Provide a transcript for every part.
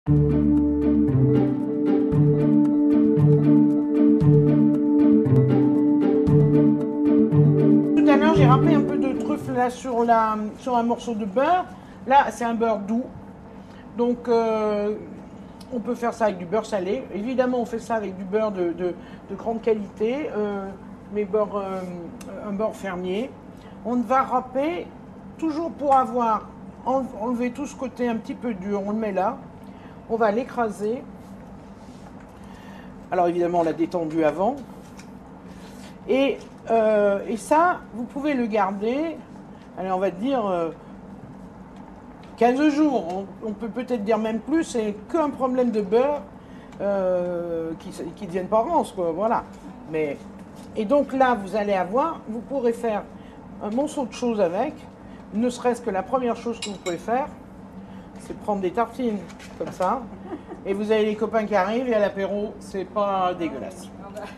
Tout à l'heure, j'ai râpé un peu de truffe là sur un morceau de beurre. Là, c'est un beurre doux. Donc, on peut faire ça avec du beurre salé. Évidemment, on fait ça avec du beurre de grande qualité, mais un beurre fermier. On va râper toujours pour avoir enlevé tout ce côté un petit peu dur. On le met là. On va l'écraser. Alors, évidemment, on l'a détendu avant. Et ça, vous pouvez le garder, allez, on va dire 15 jours. On peut peut-être dire même plus, c'est qu'un problème de beurre qui ne devienne pas rance, quoi, voilà. Et donc là, vous pourrez faire un monceau de choses avec, ne serait-ce que la première chose que vous pouvez faire, c'est prendre des tartines, comme ça, et vous avez les copains qui arrivent, et à l'apéro, c'est pas dégueulasse.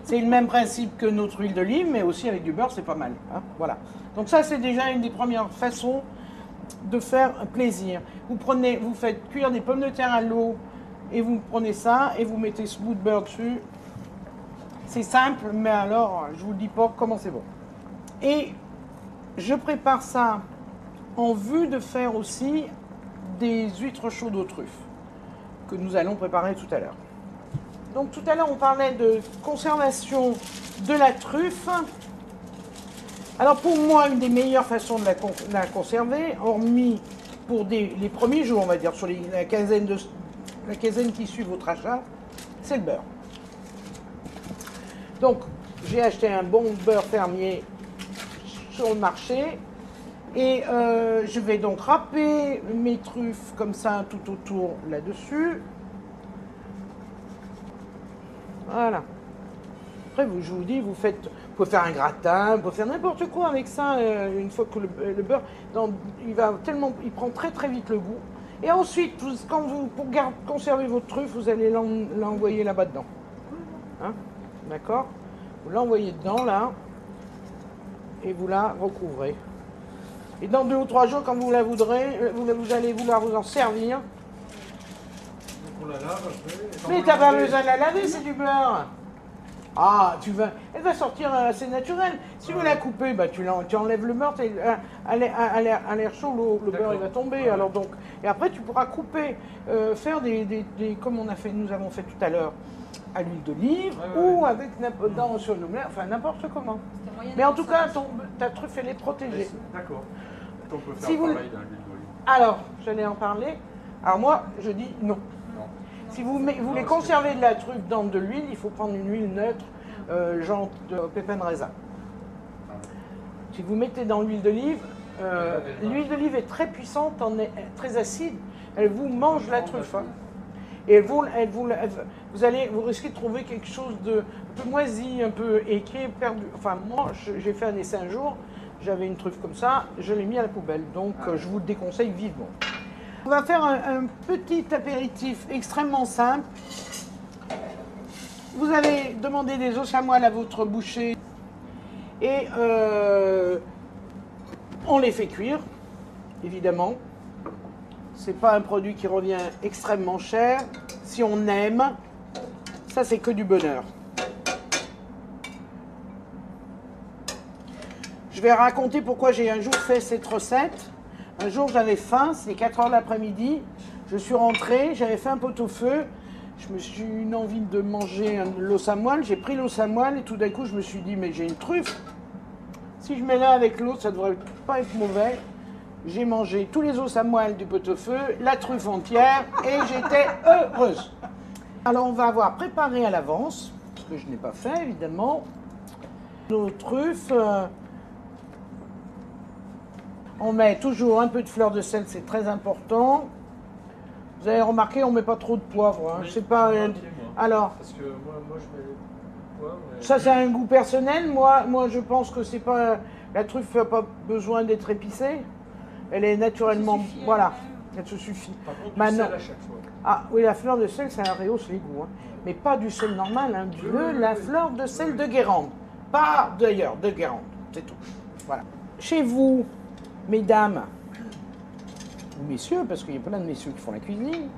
C'est le même principe que notre huile d'olive, mais aussi avec du beurre, c'est pas mal. Hein, voilà. Donc ça, c'est déjà une des premières façons de faire plaisir. Vous faites cuire des pommes de terre à l'eau, et vous prenez ça, et vous mettez ce bout de beurre dessus. C'est simple, mais alors, je vous dis pas comment c'est bon. Et je prépare ça en vue de faire aussi des huîtres chaudes aux truffes, que nous allons préparer tout à l'heure. Donc tout à l'heure, on parlait de conservation de la truffe. Alors pour moi, une des meilleures façons de la conserver, hormis pour les premiers jours, on va dire, sur la quinzaine qui suit votre achat, c'est le beurre. Donc j'ai acheté un bon beurre fermier sur le marché. Et je vais donc râper mes truffes comme ça tout autour là-dessus. Voilà. Après, je vous dis, vous pouvez faire un gratin, vous pouvez faire n'importe quoi avec ça, une fois que le beurre, il prend très très vite le goût. Et ensuite, pour conserver votre truffe, vous allez l'envoyer là-bas dedans. Hein? D'accord? Vous l'envoyez dedans, là, et vous la recouvrez. Et dans 2 ou 3 jours, quand vous la voudrez, vous allez vouloir vous en servir. On la lave après. Mais t'as pas besoin de la laver, c'est du beurre. Ah, elle va sortir assez naturelle. Si vous la coupez, bah, tu enlèves le beurre, à l'air chaud, le beurre il va tomber. Ouais. Alors donc, et après tu pourras couper, faire comme nous avons fait tout à l'heure, à l'huile d'olive ou avec sur le moulin, enfin n'importe comment. Mais en tout cas, ta truffe elle est protégée. D'accord. On peut faire si pareil dans l'huile d'olive. Alors, j'allais en parler. Alors moi, je dis non. Si vous voulez conserver de la truffe dans de l'huile, il faut prendre une huile neutre, genre de pépins de raisin. Si vous mettez dans l'huile d'olive est très puissante, très acide, elle vous mange la truffe. Hein. Et vous risquez de trouver quelque chose de un peu moisi, et qui est perdu. Enfin, moi, j'ai fait un essai un jour, j'avais une truffe comme ça, je l'ai mis à la poubelle, donc je vous le déconseille vivement. On va faire un petit apéritif extrêmement simple. Vous avez demandé des os à moelle à votre boucher et on les fait cuire, évidemment. C'est pas un produit qui revient extrêmement cher. Si on aime, ça c'est que du bonheur. Je vais raconter pourquoi j'ai un jour fait cette recette. Un jour, j'avais faim, c'est 4 heures l'après-midi. Je suis rentrée, j'avais fait un pot-au-feu. Je me suis eu une envie de manger l'os à moelle. J'ai pris l'os à moelle et tout d'un coup, je me suis dit, mais j'ai une truffe. Si je mets là avec l'autre, ça ne devrait pas être mauvais. J'ai mangé tous les os à moelle du pot-au-feu, la truffe entière et j'étais heureuse. Alors, on va avoir préparé à l'avance, ce que je n'ai pas fait évidemment, nos truffes. On met toujours un peu de fleur de sel, c'est très important. Vous avez remarqué, on ne met pas trop de poivre. Hein. Oui, C'est pas. Alors. Parce que moi je mets le poivre. Ça, c'est un goût personnel. Moi, je pense que c'est pas. La truffe n'a pas besoin d'être épicée. Elle est naturellement. Voilà, elle se suffit. Par contre, maintenant, du sel à chaque fois. Ah oui, la fleur de sel, ça rehausse les goûts. Hein. Mais pas du sel normal, hein. La fleur de sel de Guérande. Pas d'ailleurs, de Guérande. C'est tout. Voilà. Chez vous, mesdames, ou messieurs, parce qu'il y a plein de messieurs qui font la cuisine,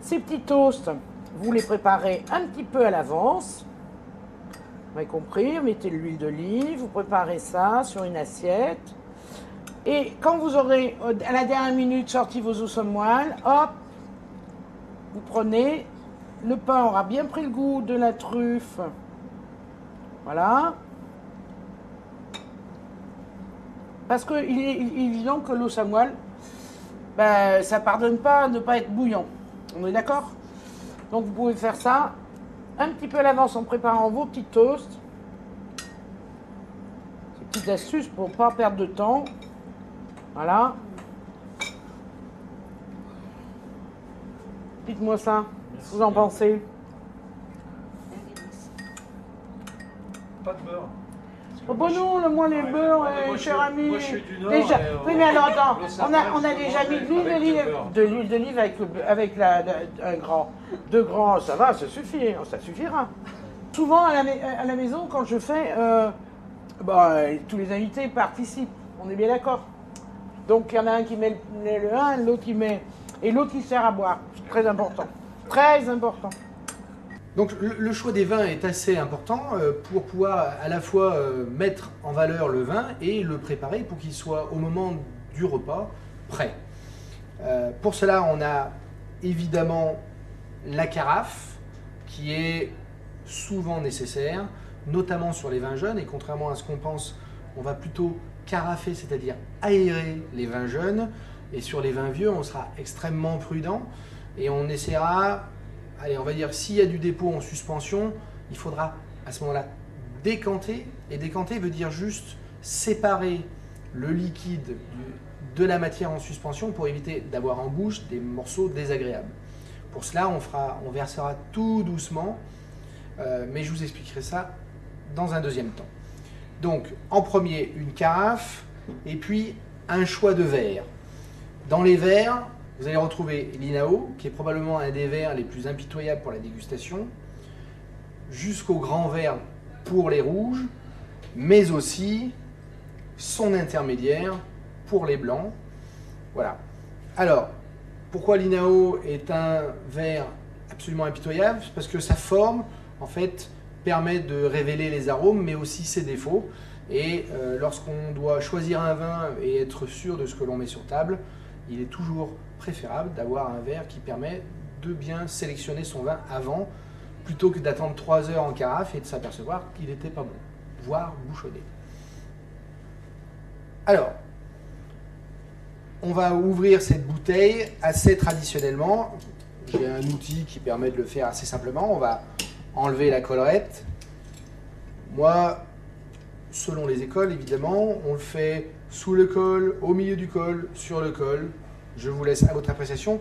Ces petits toasts, vous les préparez un petit peu à l'avance. Vous avez compris, mettez de l'huile d'olive, vous préparez ça sur une assiette. Et quand vous aurez, à la dernière minute, sorti vos os moelle, hop, vous prenez, le pain aura bien pris le goût de la truffe. Voilà. Parce qu'il est évident que l'os à moelle, ben, ça ne pardonne pas de ne pas être bouillant. On est d'accord? Donc vous pouvez faire ça un petit peu à l'avance en préparant vos petits toasts. Ces petites astuces pour ne pas perdre de temps. Voilà. Dites-moi ça. Qu'est-ce que vous en pensez? Pas de beurre. Oh bon non, le moins les beurres, cher ami. Moi je suis du Nord. Déjà, oui mais alors attends, le on a déjà mis de l'huile d'olive avec deux grands, ça va, ça suffit, ça suffira. Souvent à la maison, quand je fais, tous les invités participent, on est bien d'accord. Donc il y en a un qui met le 1, l'autre qui met, et l'autre qui sert à boire, c'est très important, très important. Donc le choix des vins est assez important pour pouvoir à la fois mettre en valeur le vin et le préparer pour qu'il soit au moment du repas prêt. Pour cela, on a évidemment la carafe qui est souvent nécessaire, notamment sur les vins jeunes, et contrairement à ce qu'on pense, on va plutôt carafer, c'est-à-dire aérer les vins jeunes, et sur les vins vieux, on sera extrêmement prudent et on essaiera. Allez, on va dire, s'il y a du dépôt en suspension, il faudra à ce moment-là décanter. Et décanter veut dire juste séparer le liquide de la matière en suspension pour éviter d'avoir en bouche des morceaux désagréables. Pour cela, on versera tout doucement, mais je vous expliquerai ça dans un deuxième temps. Donc, en premier, une carafe et puis un choix de verre. Dans les verres, vous allez retrouver l'Inao, qui est probablement un des verres les plus impitoyables pour la dégustation, jusqu'au grand verre pour les rouges, mais aussi son intermédiaire pour les blancs. Voilà. Alors, pourquoi l'Inao est un verre absolument impitoyable? Parce que sa forme, en fait, permet de révéler les arômes, mais aussi ses défauts. Et lorsqu'on doit choisir un vin et être sûr de ce que l'on met sur table, il est toujours préférable d'avoir un verre qui permet de bien sélectionner son vin avant, plutôt que d'attendre 3 heures en carafe et de s'apercevoir qu'il n'était pas bon, voire bouchonné. Alors, on va ouvrir cette bouteille assez traditionnellement. J'ai un outil qui permet de le faire assez simplement. On va enlever la collerette. Moi, selon les écoles, évidemment, on le fait sous le col, au milieu du col, sur le col. Je vous laisse à votre appréciation.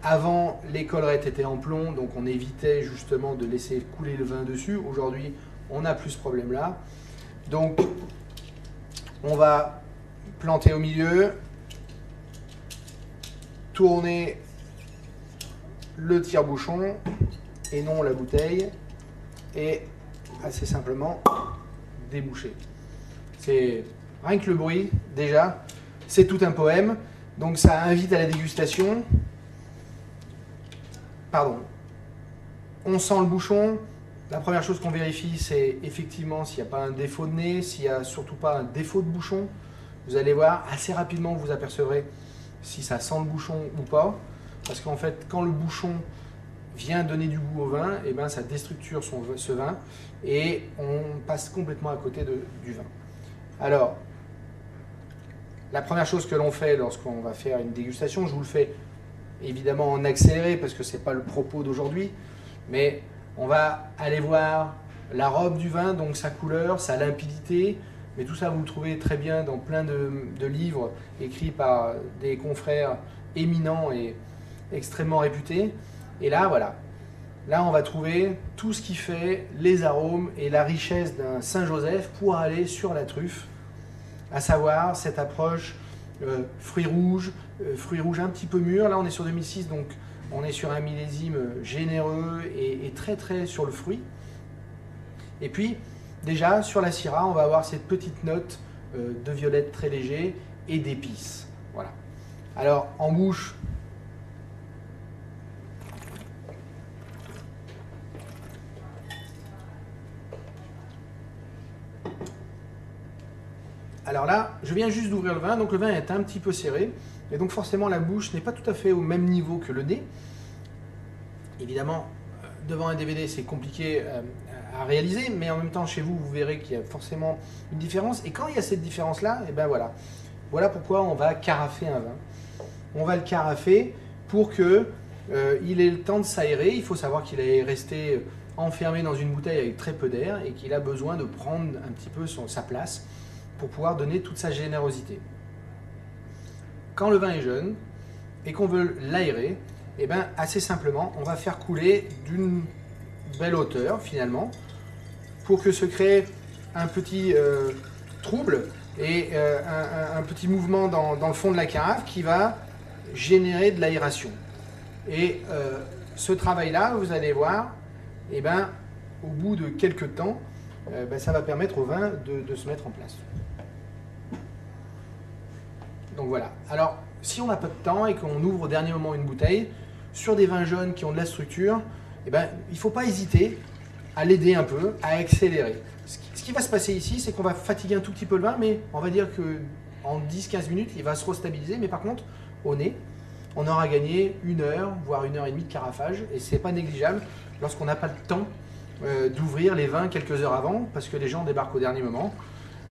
Avant, les collerettes étaient en plomb, donc on évitait justement de laisser couler le vin dessus. Aujourd'hui, on n'a plus ce problème-là. Donc, on va planter au milieu, tourner le tire-bouchon et non la bouteille, et assez simplement déboucher. C'est rien que le bruit, déjà, c'est tout un poème. Donc ça invite à la dégustation. Pardon. On sent le bouchon. La première chose qu'on vérifie, c'est effectivement s'il n'y a pas un défaut de nez, s'il n'y a surtout pas un défaut de bouchon. Vous allez voir, assez rapidement, vous apercevrez si ça sent le bouchon ou pas. Parce qu'en fait, quand le bouchon vient donner du goût au vin, et ben ça déstructure ce vin et on passe complètement à côté du vin. Alors, la première chose que l'on fait lorsqu'on va faire une dégustation, je vous le fais évidemment en accéléré parce que ce n'est pas le propos d'aujourd'hui, mais on va aller voir la robe du vin, donc sa couleur, sa limpidité, mais tout ça vous le trouvez très bien dans plein de livres écrits par des confrères éminents et extrêmement réputés. Et là, voilà, là on va trouver tout ce qui fait les arômes et la richesse d'un Saint-Joseph pour aller sur la truffe, à savoir cette approche fruits rouges un petit peu mûrs. Là on est sur 2006, donc on est sur un millésime généreux et très très sur le fruit. Et puis déjà sur la Syrah, on va avoir cette petite note de violette très léger et d'épices. Voilà. Alors en bouche, Alors là, je viens juste d'ouvrir le vin, donc le vin est un petit peu serré, et donc forcément la bouche n'est pas tout à fait au même niveau que le nez. Évidemment, devant un DVD, c'est compliqué à réaliser, mais en même temps, chez vous, vous verrez qu'il y a forcément une différence. Et quand il y a cette différence-là, et ben voilà. Voilà pourquoi on va carafer un vin. On va le carafer pour que il ait le temps de s'aérer. Il faut savoir qu'il est resté enfermé dans une bouteille avec très peu d'air et qu'il a besoin de prendre un petit peu sa place pour pouvoir donner toute sa générosité. Quand le vin est jeune et qu'on veut l'aérer, et ben assez simplement, on va faire couler d'une belle hauteur finalement pour que se crée un petit trouble et un petit mouvement dans le fond de la carafe qui va générer de l'aération. Et ce travail-là, vous allez voir, et ben, au bout de quelques temps, ben, ça va permettre au vin de se mettre en place. Donc voilà. Alors, si on n'a pas de temps et qu'on ouvre au dernier moment une bouteille, sur des vins jaunes qui ont de la structure, eh ben, il ne faut pas hésiter à l'aider un peu, à accélérer. Ce qui va se passer ici, c'est qu'on va fatiguer un tout petit peu le vin, mais on va dire qu'en 10-15 minutes, il va se restabiliser. Mais par contre, au nez, on aura gagné 1 heure, voire 1 heure et demie de carafage, et c'est pas négligeable lorsqu'on n'a pas le temps d'ouvrir les vins quelques heures avant, parce que les gens débarquent au dernier moment.